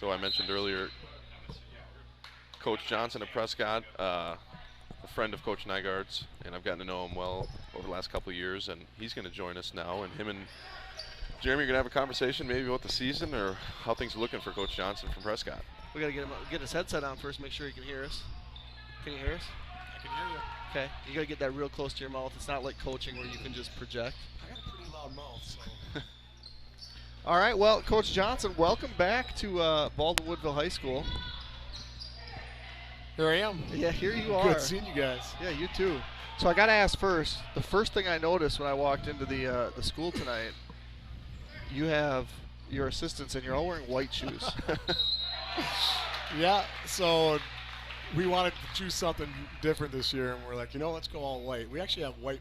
So I mentioned earlier, Coach Johnson of Prescott, a friend of Coach Nygaard's, and I've gotten to know him well over the last couple of years, and he's going to join us now. And him and Jeremy are going to have a conversation maybe about the season or how things are looking for Coach Johnson from Prescott. We got to get his headset on first, make sure he can hear us. Can you hear us? I can hear you. Okay. You got to get that real close to your mouth. It's not like coaching where you can just project. I got a pretty loud mouth, so. All right, well, Coach Johnson, welcome back to Baldwin Woodville High School. Here I am. Yeah, here you are. Good seeing you guys. Yeah, you too. So I got to ask first, the first thing I noticed when I walked into the school tonight, you have your assistants and you're all wearing white shoes. Yeah, so we wanted to choose something different this year, and we're like, let's go all white. We actually have white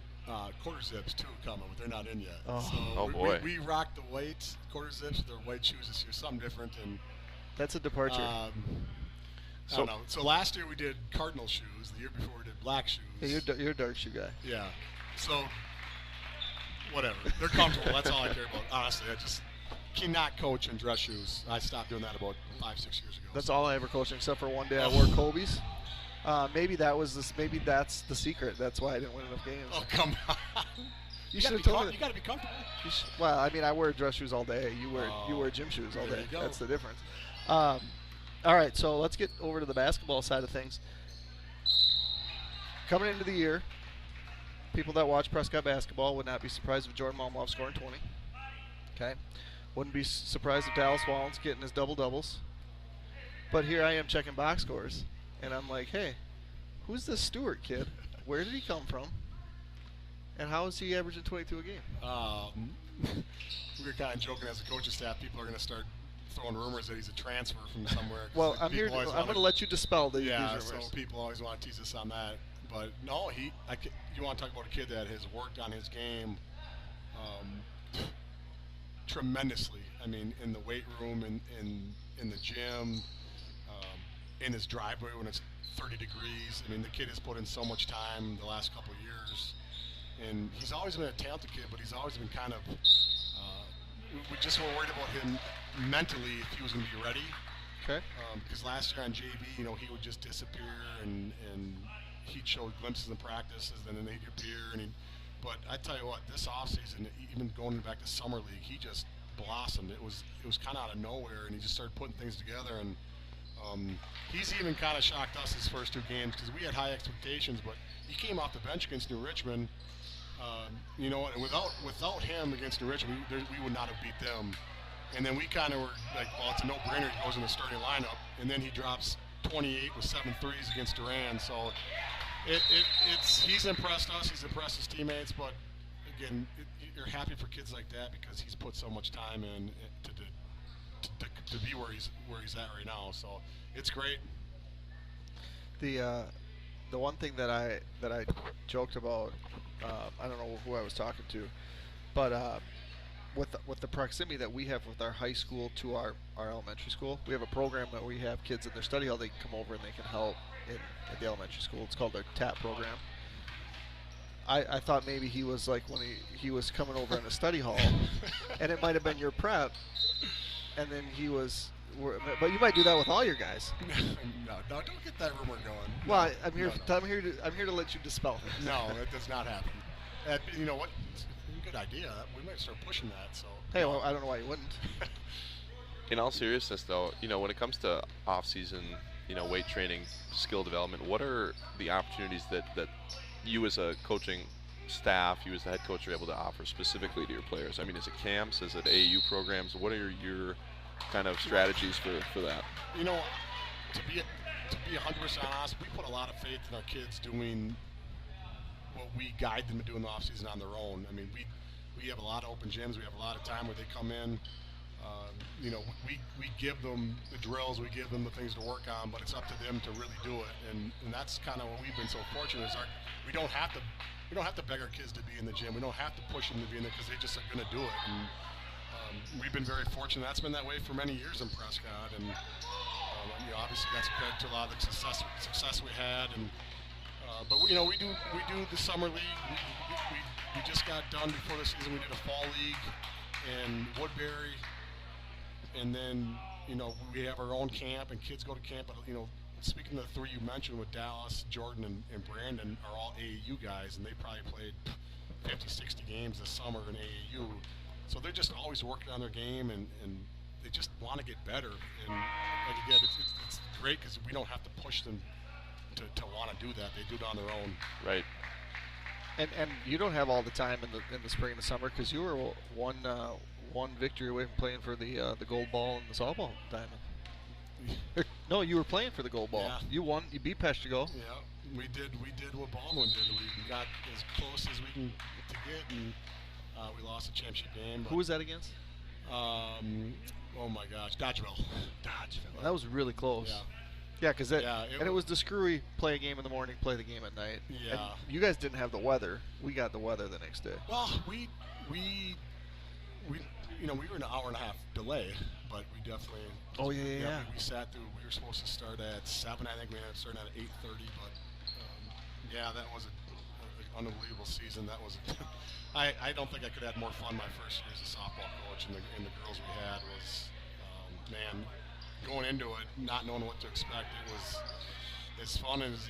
quarter zips too coming, but they're not in yet. Oh, oh boy. We rocked the white quarter zips with their white shoes this year, something different. And that's a departure. I don't know. So last year we did cardinal shoes. The year before we did black shoes. Yeah, you're a dark shoe guy. Yeah. So whatever. They're comfortable. That's all I care about. Honestly, I just cannot coach in dress shoes. I stopped doing that about 5-6 years ago. That's all I ever coached, except for one day I wore Kobe's. Maybe that's the secret. That's why I didn't win enough games. Oh, come on. You should have told me. You got to be comfortable. Well, I mean, I wear dress shoes all day. You wear gym shoes all day. That's the difference. All right, so let's get over to the basketball side of things. Coming into the year, people that watch Prescott basketball would not be surprised if Jordan Malmoff scoring 20. Okay. Wouldn't be surprised if Dallas Wallen's getting his double-doubles. But here I am checking box scores, and I'm like, hey, who's this Stewart kid? Where did he come from? And how is he averaging 22 a game? We were kind of joking as a coaching staff. People are going to start throwing rumors that he's a transfer from somewhere. Well, I'm going to let you dispel these rumors. So people always want to tease us on that. But no, you want to talk about a kid that has worked on his game tremendously. I mean, in the weight room, in the gym, in his driveway when it's 30 degrees. I mean, the kid has put in so much time the last couple of years. And he's always been a talented kid, but he's always been kind of we just were worried about him mentally if he was going to be ready. Okay. Because last year on JV, he would just disappear and he'd show glimpses in practices and then they'd appear. But I tell you what, this offseason, even going back to summer league, he just blossomed. It was kind of out of nowhere, and he just started putting things together. And he's even kind of shocked us his first 2 games because we had high expectations, but he came off the bench against New Richmond. And without him against New Richmond, we would not have beat them. And then we kind of were like, well, it's a no-brainer. He goes in the starting lineup, and then he drops 28 with 7 threes against Duran. So he's impressed us. He's impressed his teammates. But again, you're happy for kids like that because he's put so much time in to be where he's at right now. So it's great. The one thing that I joked about, I don't know who I was talking to, but with the proximity that we have with our high school to our elementary school, we have a program that we have kids in their study hall. They can come over and they can help at the elementary school. It's called their TAP program. I thought maybe he was like when he was coming over in a study hall, and it might have been your prep, and then he was. But you might do that with all your guys. No, don't get that rumor going. Well, I'm here to let you dispel it. No, that does not happen. You know what? It's a good idea. We might start pushing that. So. Hey, well, I don't know why you wouldn't. In all seriousness, though, when it comes to off-season, weight training, skill development, what are the opportunities that you as a coaching staff, you as the head coach, are able to offer specifically to your players? I mean, is it camps? Is it AAU programs? What are your kind of strategies for that? To be 100% honest, we put a lot of faith in our kids doing what we guide them to do in the offseason on their own. I mean, we have a lot of open gyms. We have a lot of time where they come in. We give them the drills, we give them the things to work on, but it's up to them to really do it. And that's kind of what we've been so fortunate is we don't have to beg our kids to be in the gym. We don't have to push them to be in there because they just are going to do it. And we've been very fortunate. That's been that way for many years in Prescott. And obviously that's credit to a lot of the success we had. And but we do the summer league. We just got done before the season. We did a fall league in Woodbury, and then we have our own camp and kids go to camp. But speaking of the three you mentioned with Dallas, Jordan, and Brandon are all AAU guys, and they probably played 50, 60 games this summer in AAU. So they're just always working on their game, and they just want to get better. And like again, it's great because we don't have to push them to want to do that. They do it on their own. Right. And you don't have all the time in the spring and the summer because you were one victory away from playing for the gold ball and the softball diamond. No, you were playing for the gold ball. Yeah. You won. You beat Peshtigo. Yeah, we did what Baldwin did. We got as close as we can to get, and we lost the championship game. Who was that against? Oh my gosh, Dodgeville. That was really close. Yeah. Yeah, because it was the screwy play a game in the morning, play the game at night. Yeah. And you guys didn't have the weather. We got the weather the next day. Well, we were an hour and a half delay, but we definitely. Oh yeah. We sat through. We were supposed to start at 7. I think we ended up starting at 8:30. But that was an unbelievable season. That was. I don't think I could have had more fun my first year as a softball coach, and the girls we had was, man, going into it not knowing what to expect. It was as fun as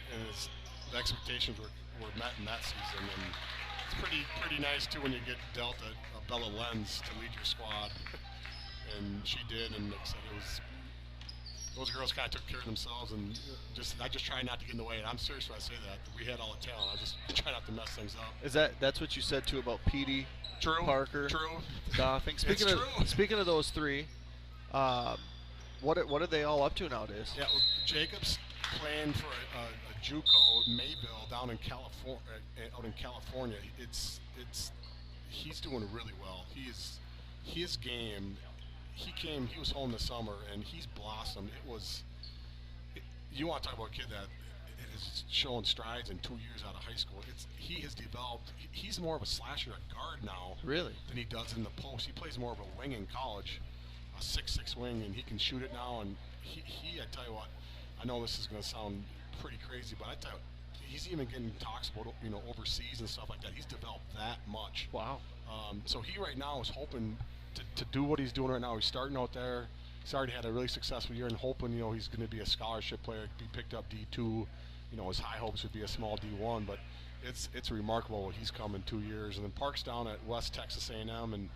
the expectations were met in that season, and it's pretty nice too when you get dealt a Bella Lenz to lead your squad, and she did, and like I said, it was. Those girls kind of took care of themselves, and I just try not to get in the way. And I'm serious when I say that. We had all the talent. I just try not to mess things up. That's what you said too about Petey, True. Parker, True. Goffing. Speaking of those three, what are they all up to nowadays? Yeah, well, Jacob's playing for a JUCO Mayville down in California. Out in California, he's doing really well. His game. He was home this summer, and he's blossomed. You want to talk about a kid that is showing strides in 2 years out of high school. He has developed. He's more of a slasher at guard now. Really? Than he does in the post. He plays more of a wing in college, a 6'6" wing, and he can shoot it now. And I tell you what, I know this is going to sound pretty crazy, but I tell you, he's even getting talks about overseas and stuff like that. He's developed that much. Wow. So he right now is hoping to do what he's doing right now. He's starting out there. He's already had a really successful year, and hoping he's going to be a scholarship player, be picked up D2. His high hopes would be a small D1, but it's remarkable what he's come in 2 years. And then Park's down at West Texas A&M, and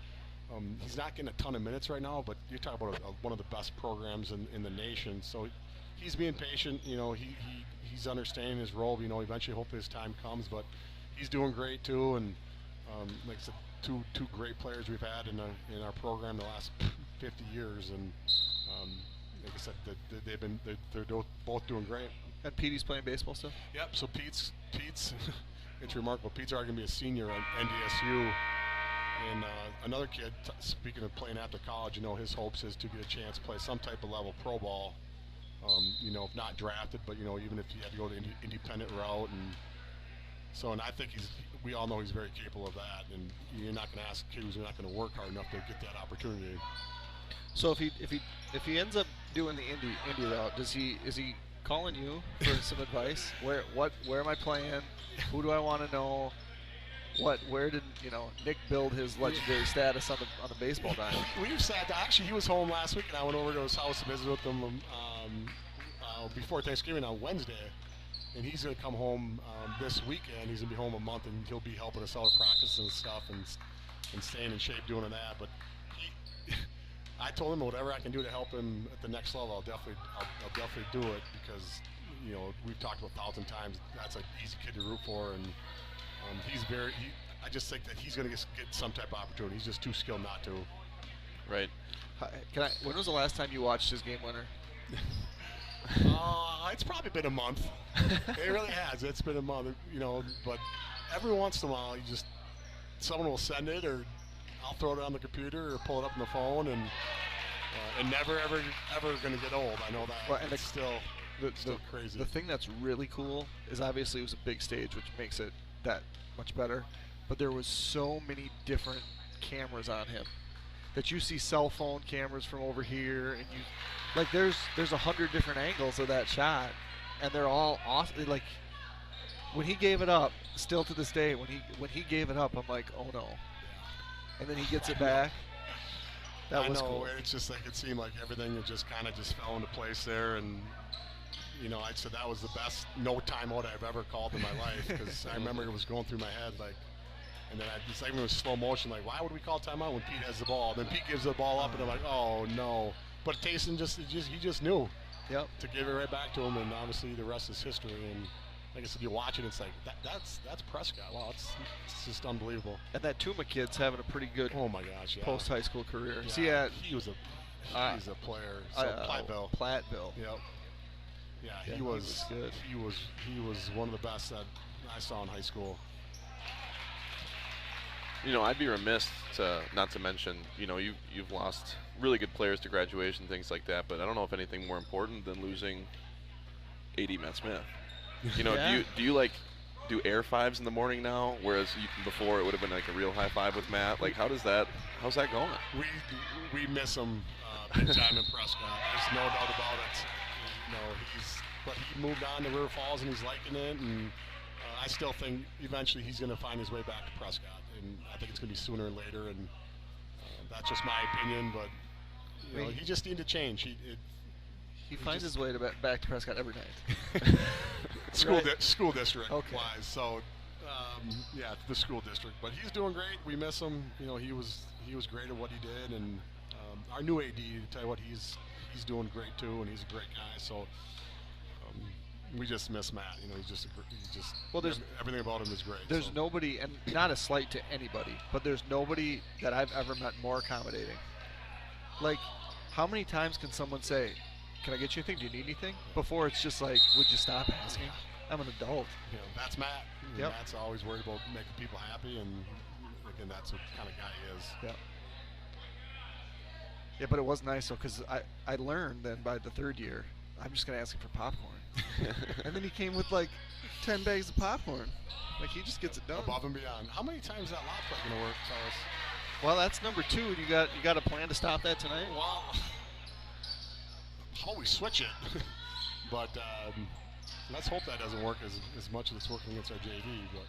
he's not getting a ton of minutes right now, but you're talking about one of the best programs in the nation. So he's being patient. He's understanding his role. Eventually, hopefully his time comes, but he's doing great too. And like I said, two great players we've had in our program the last 50 years, and like I said, they're both doing great. And Petey's playing baseball still? Yep. So Pete's it's remarkable. Pete's already gonna be a senior at NDSU, and another kid. Speaking of playing after college, his hopes is to get a chance to play some type of level pro ball. If not drafted, but even if you had to go the independent route, and I think we all know he's very capable of that, and you're not going to ask a kid who's not going to work hard enough to get that opportunity. So if he ends up doing the indie route, is he calling you for some advice? Where am I playing? Who do I want to know? Where did Nick build his legendary status on the baseball diamond? We've sat. Actually, he was home last week, and I went over to his house to visit with him before Thanksgiving on Wednesday. And he's going to come home this weekend. He's going to be home a month, and he'll be helping us out with practice and stuff, and staying in shape doing that. But I told him whatever I can do to help him at the next level, I'll definitely do it, because we've talked about 1,000 times. That's an easy kid to root for, and I just think that he's going to get some type of opportunity. He's just too skilled not to. Right. When was the last time you watched his game winner? It's probably been a month. It really has. It's been a month, but every once in a while, someone will send it, or I'll throw it on the computer or pull it up on the phone, and never ever going to get old. I know that. Well, and it's still crazy. The thing that's really cool is obviously it was a big stage, which makes it that much better. But there was so many different cameras on him that you see cell phone cameras from over here, and there's 100 different angles of that shot, and they're all awesome. Like when he gave it up, still to this day, when he gave it up, I'm like, oh no. And then he gets it back. That I was know. cool. It's just like it seemed like everything just kind of just fell into place there, and I said that was the best no timeout I've ever called in my life, because I remember it was going through my head like, and then it's like it was slow motion. Like, why would we call timeout when Pete has the ball? Then Pete gives the ball up, and I'm like, oh no. But Tayson he just knew. Yep. To give it right back to him, and obviously the rest is history. And like I said, you watch it, it's like that's Prescott. Wow, it's just unbelievable. And that Tuma kid's having a pretty good Oh my gosh, yeah. post high school career. Yeah, See, he's a player. So Platteville. Platteville. Yep. Yeah, Yeah, he was good. He was one of the best that I saw in high school. I'd be remiss not to mention, you've lost really good players to graduation, things like that, but I don't know if anything more important than losing A.D. Matt Smith. Yeah. Do you do air fives in the morning now, whereas before it would have been like a real high five with Matt? Like, how's that going? We miss him big time in Prescott. There's no doubt about it. But he moved on to River Falls and he's liking it, and I still think eventually he's going to find his way back to Prescott, and I think it's going to be sooner or later, and that's just my opinion, but he just needed to change. He finds his way back to Prescott every night. School district Okay. wise, so yeah, the school district, but he's doing great. We miss him. He was great at what he did, and our new AD, to tell you what, he's doing great too, and he's a great guy. So we just miss Matt. He's just Well, there's everything about him is great. There's nobody, and not a slight to anybody, but there's nobody that I've ever met more accommodating. Like, how many times can someone say, "Can I get you anything? Do you need anything?" Before it's just like, "Would you stop asking? I'm an adult." That's Matt. Yep. Matt's always worried about making people happy, and again, that's what kind of guy he is. Yeah. Yeah, but it was nice though, because I learned then by the third year, I'm just gonna ask him for popcorn, and then he came with like 10 bags of popcorn. Like, he just gets it done. Above and beyond. How many times is that lot play gonna work, fellas? Well, that's number 2. You got a plan to stop that tonight? Well, how we switch it, but let's hope that doesn't work as much as it's working against our JV. But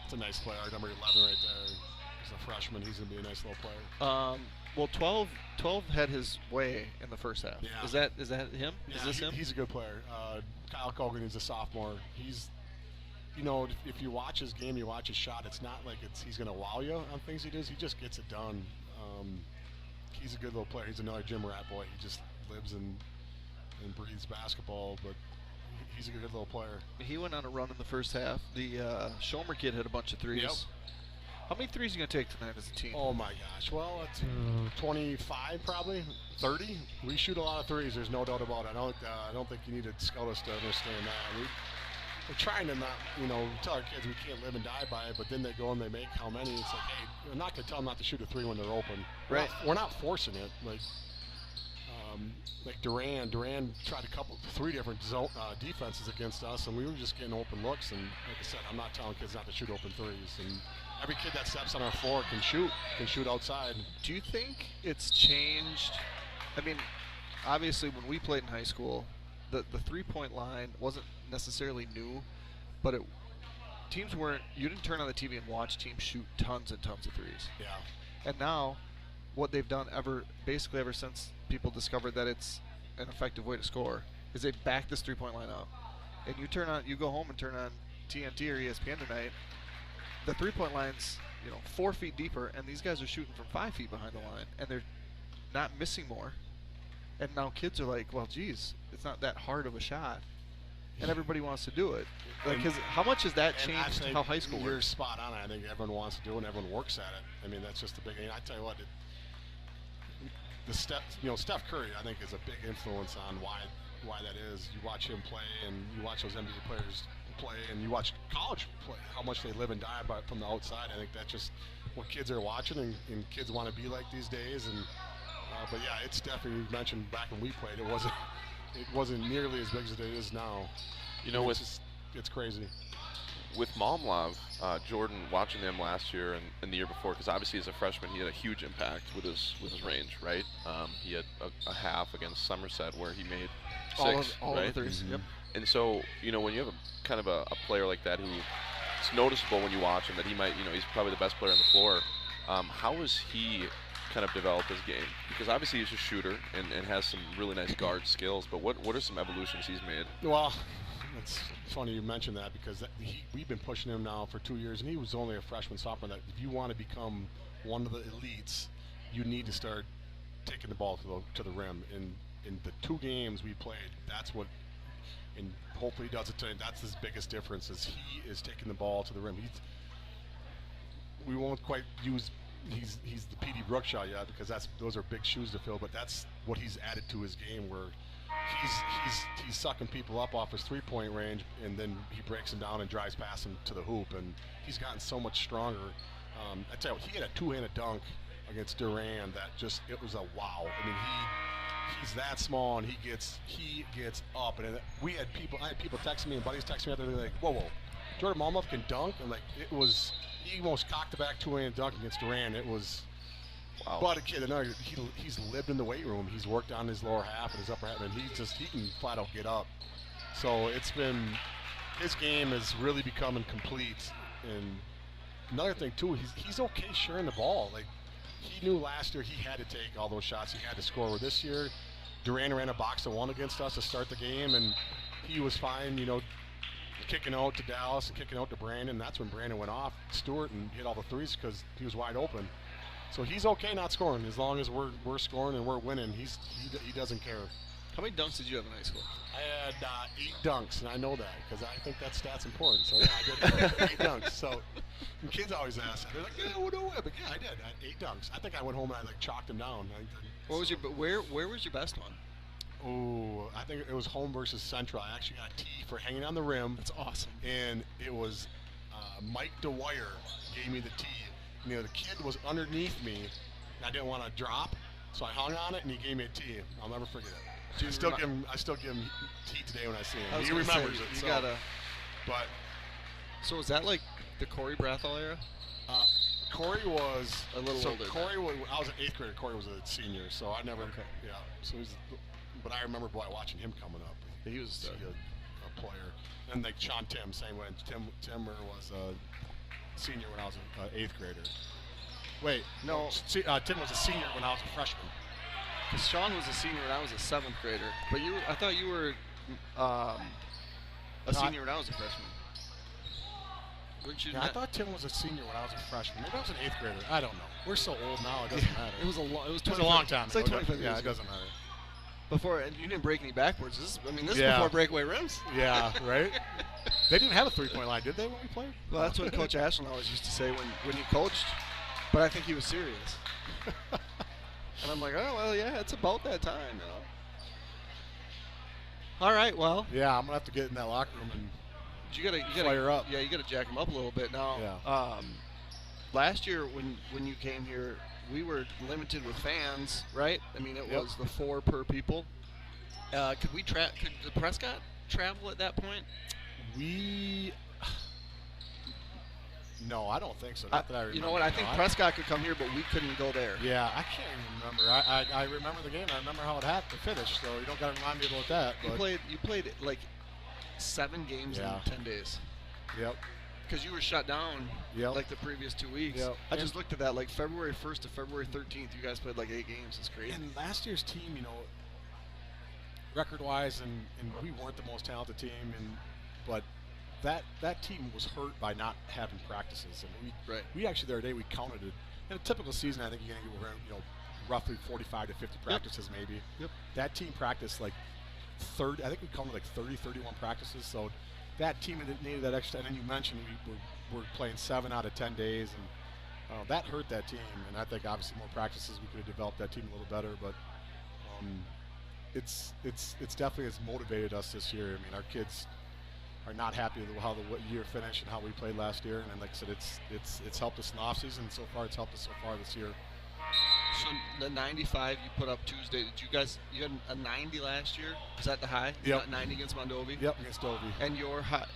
it's a nice player. Our number 11 right there. He's a freshman. He's gonna be a nice little player. Well, 12 had his way in the first half. Yeah. Is that him? Yeah, Is this him? He's a good player. Kyle Kogan is a sophomore. He's, if you watch his game, you watch his shot, it's not like he's going to wow you on things he does. He just gets it done. He's a good little player. He's another gym rat boy. He just lives and breathes basketball, but he's a good little player. He went on a run in the first half. The Schomer kid hit a bunch of threes. Yep. How many threes are you going to take tonight as a team? Oh my gosh. Well, it's 25 probably, 30. We shoot a lot of threes. There's no doubt about it. I don't think you need to scout us to understand that. We're trying to not, tell our kids we can't live and die by it, but then they go and they make how many? It's like, hey, we're not going to tell them not to shoot a 3 when they're open. Right. We're not forcing it. Like Duran tried 3 different defenses against us, and we were just getting open looks. And like I said, I'm not telling kids not to shoot open threes. And every kid that steps on our floor can shoot outside. Do you think it's changed? I mean, obviously when we played in high school, the 3-point line wasn't necessarily new, but teams weren't. You didn't turn on the TV and watch teams shoot tons and tons of threes. Yeah. And now, what they've done basically ever since people discovered that it's an effective way to score, is they back this 3-point line up. And you go home and turn on TNT or ESPN tonight, the 3-point line's 4 feet deeper, and these guys are shooting from 5 feet behind the line, and they're not missing more. And now kids are like, well, geez, it's not that hard of a shot, and everybody wants to do it. Like, how much has that changed how high school You're works? spot on. I think everyone wants to do it, and everyone works at it. I mean, that's just the big thing. I tell you what, Steph Curry, I think, is a big influence on why that is. You watch him play, and you watch those NBA players play, and you watch college play, how much they live and die by from the outside. I think that's just what kids are watching, and kids want to be like these days. And but yeah, it's definitely, you mentioned back when we played, it wasn't nearly as big as it is now. It's crazy. With Momlov, Jordan, watching them last year and the year before, because obviously as a freshman he had a huge impact with his range, right? He had a half against Somerset where he made 6, all right? of the threes. Yep. And so, when you have kind of a player like that who it's noticeable when you watch him that he might, he's probably the best player on the floor. How is he kind of developed his game? Because obviously he's a shooter and has some really nice guard skills, but what are some evolutions he's made? Well, it's funny you mentioned that because we've been pushing him now for 2 years, and he was only a freshman, sophomore. That if you want to become one of the elites, you need to start taking the ball to the rim. In the 2 games we played, that's what, and hopefully he does it tonight. That's his biggest difference is he is taking the ball to the rim. We won't quite use he's the P.D. Brookshaw yet because those are big shoes to fill, but that's what he's added to his game where he's sucking people up off his 3-point range, and then he breaks them down and drives past them to the hoop, and he's gotten so much stronger. I tell you what, he had a 2-handed dunk against Duran that just, it was a wow. I mean, he's that small and he gets up, and I had people texting me and buddies texting me out there, they're like, whoa, Jordan Malmuth can dunk, and like he almost cocked the back 2-handed dunk against Duran. It was. Wow. But a kid, he's lived in the weight room. He's worked on his lower half and his upper half, and he can flat out get up. So his game is really becoming complete. And another thing too, he's okay sharing the ball. Like he knew last year he had to take all those shots. He had to score. Where this year, Duran ran a box to 1 against us to start the game, and he was fine. Kicking out to Dallas and kicking out to Brandon. That's when Brandon went off Stewart and hit all the threes because he was wide open. So he's okay not scoring as long as we're scoring and we're winning. He doesn't care. How many dunks did you have in high school? I had 8 dunks, and I know that because I think that stat's important. So yeah, I did 8 dunks. So and kids always ask that. They're like, yeah, what do I? But yeah, I did. I had 8 dunks. I think I went home and I chalked them down. Where was your best one? Oh, I think it was home versus Central. I actually got a T for hanging on the rim. That's awesome. And it was Mike DeWire gave me the T. The kid was underneath me, and I didn't want to drop, so I hung on it, and he gave me a T. I'll never forget it. I still give him T today when I see him. He remembers it. So was that like the Corey Brathall era? Corey was a little older. I was an 8th grader. Corey was a senior, so I never. Okay. Yeah. So but I remember watching him coming up. He was a player. And like Sean Tim, same way. Timmer was a senior when I was an 8th grader. Wait, no. Tim was a senior when I was a freshman. Because Sean was a senior when I was a 7th grader. But I thought you were a senior when I was a freshman. I thought Tim was a senior when I was a freshman. Maybe I was an 8th grader. I don't know. We're so old now, it doesn't matter. It was a long time. It's like 25 years. Yeah, it doesn't matter. Before, and you didn't break any backwards. This is before breakaway rims. Yeah, right? They didn't have a 3-point line, did they, when we played? Well, that's what Coach Ashland always used to say when he coached. But I think he was serious. And I'm like, oh, well, yeah, it's about that time, All right, well. Yeah, I'm going to have to get in that locker room and you gotta fire up. Yeah, you got to jack him up a little bit. Now, last year when you came here, we were limited with fans, right? I mean, it was the 4 per people. Could the Prescott travel at that point? No, I don't think so. Not that I remember. You know what? I think Prescott could come here, but we couldn't go there. Yeah, I can't even remember. I remember the game. I remember how it had to finish, so you don't got to remind me about that. You played like 7 games in 10 days. Yep. Because you were shut down like the previous 2 weeks. Yep. I just looked at that, like February 1st to February 13th, you guys played like 8 games. It's crazy. And last year's team, record-wise, and we weren't the most talented team, but that team was hurt by not having practices. And we actually the other day we counted it. In a typical season, I think you're going to get roughly 45 to 50 practices maybe. Yep. That team practiced like 30. I think we counted like 30, 31 practices. So that team needed that extra. And then you mentioned we were playing 7 out of 10 days, and that hurt that team. And I think obviously more practices we could have developed that team a little better. But it's definitely has motivated us this year. I mean, our kids are not happy with how the year finished and how we played last year. And like I said, it's helped us in the offseason, and so far it's helped us so far this year. So the 95 you put up Tuesday, you had a 90 last year? Was that the high? Yep. 90 against Mondovi? Yep, against Dovey. And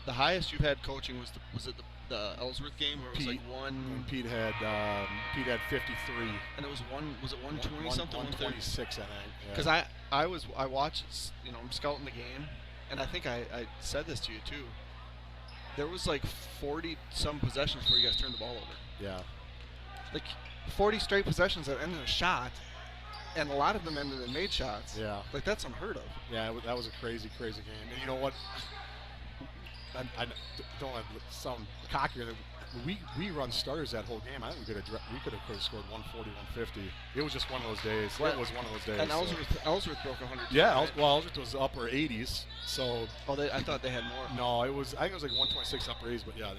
the highest you've had coaching was it the Ellsworth game where it was like one? And Pete had 53. And it was 120 something? 126, I think. Because I watched, I'm scouting the game, and I think I said this to you too. There was like 40 some possessions where you guys turned the ball over. Yeah. Like 40 straight possessions that ended in a shot, and a lot of them ended in made shots. Yeah. Like, that's unheard of. Yeah, that was a crazy, crazy game. And you know what? I don't want to sound cocky. We run starters that whole game. I think we could have scored 140, 150. It was just one of those days. Well, it was one of those days. And so. Ellsworth broke 100. Yeah, right? Ellsworth was upper 80s. So. Oh, I thought they had more. No, I think it was like 126 upper 80s. But yeah,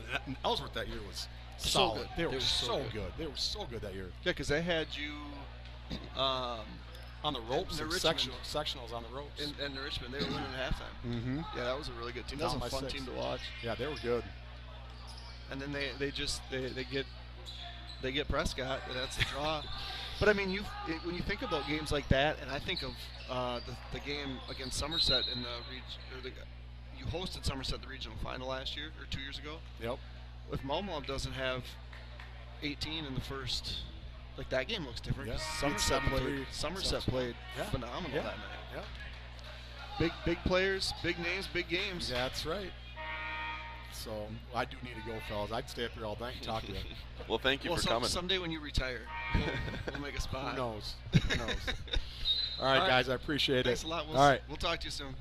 Ellsworth that year was So solid. good. They were so good. They were so good that year. Yeah, because they had you on the ropes, in and Richmond. sectionals on the ropes. in Richmond. They were winning at halftime. Mm-hmm. Yeah, that was a really good team. That was a fun team to watch. Yeah, they were good. And then they get Prescott, and that's the draw. But I mean, when you think about games like that, and I think of the game against Somerset in the you hosted Somerset the regional final last year or 2 years ago. Yep. If Malmö doesn't have 18 in the first, like that game looks different. Yeah. Somerset played phenomenal that night. Yeah. Big players, big names, big games. That's right. So I do need to go, fellas. I'd stay up here all night and talk to you. Well, thank you for coming. Someday when you retire, we'll make a spot. Who knows? Who knows? All right, guys. I appreciate it. Thanks a lot. All right. We'll talk to you soon.